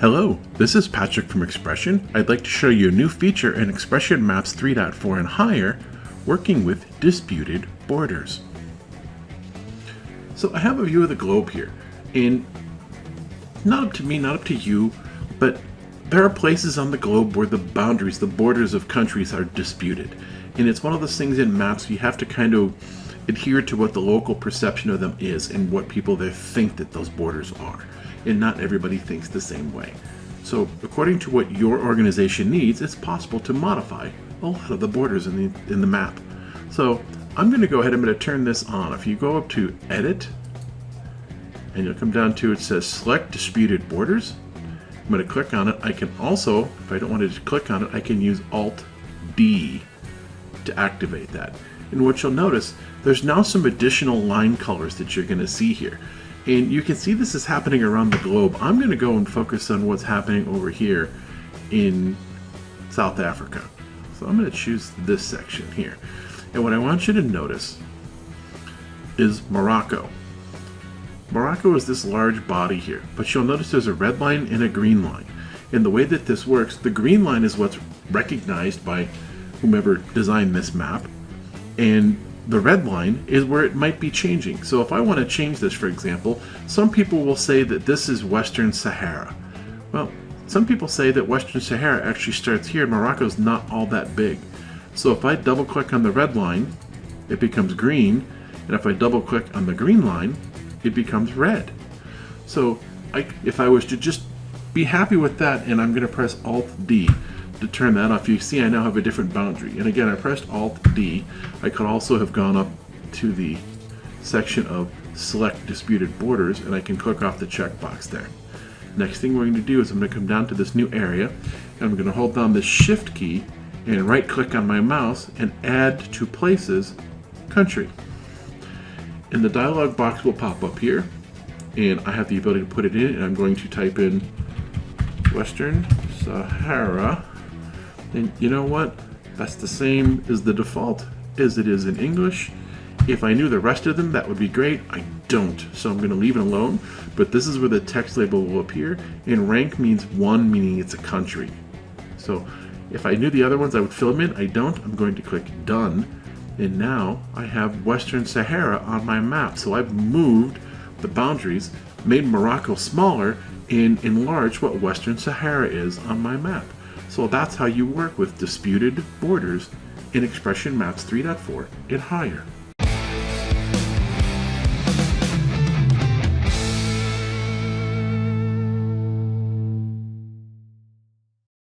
Hello, this is Patrick from XPression. I'd like to show you a new feature in XPression Maps 3.4 and higher, working with disputed borders. So I have a view of the globe here, and not up to me, not up to you, but there are places on the globe where the boundaries, the borders of countries are disputed. And it's one of those things in maps you have to kind of adhere to what the local perception of them is and what people there think that those borders are. And not everybody thinks the same way. So according to what your organization needs, it's possible to modify a lot of the borders in the map. So I'm going to go ahead, I'm going to turn this on. If you go up to Edit, and you'll come down to, it says Select Disputed Borders. I'm going to click on it. I can also, if I don't want to click on it, I can use Alt-D to activate that. And what you'll notice, there's now some additional line colors that you're going to see here. And you can see this is happening around the globe. I'm going to go and focus on what's happening over here in South Africa. So I'm going to choose this section here. And what I want you to notice is Morocco. Morocco is this large body here, but you'll notice there's a red line and a green line. And the way that this works, the green line is what's recognized by whomever designed this map, and the red line is where it might be changing. So if I want to change this, for example, some people will say that this is Western Sahara. Well, some people say that Western Sahara actually starts here. Morocco's not all that big. So if I double click on the red line, it becomes green. And if I double click on the green line, it becomes red. So if I was to just be happy with that, and I'm going to press Alt-D to turn that off, you see I now have a different boundary. And again, I pressed Alt-D. I could also have gone up to the section of Select Disputed Borders, and I can click off the checkbox there. Next thing we're going to do is I'm going to come down to this new area, and I'm going to hold down the Shift key and right click on my mouse and add to places country. And the dialog box will pop up here, and I have the ability to put it in, and I'm going to type in Western Sahara. And you know what? That's the same as the default as it is in English. If I knew the rest of them, that would be great. I don't, so I'm going to leave it alone. But this is where the text label will appear, and rank means 1, meaning it's a country. So if I knew the other ones, I would fill them in. I don't. I'm going to click Done. And now I have Western Sahara on my map. So I've moved the boundaries, made Morocco smaller, and enlarged what Western Sahara is on my map. So that's how you work with disputed borders in XPression Maps 3.4 and higher.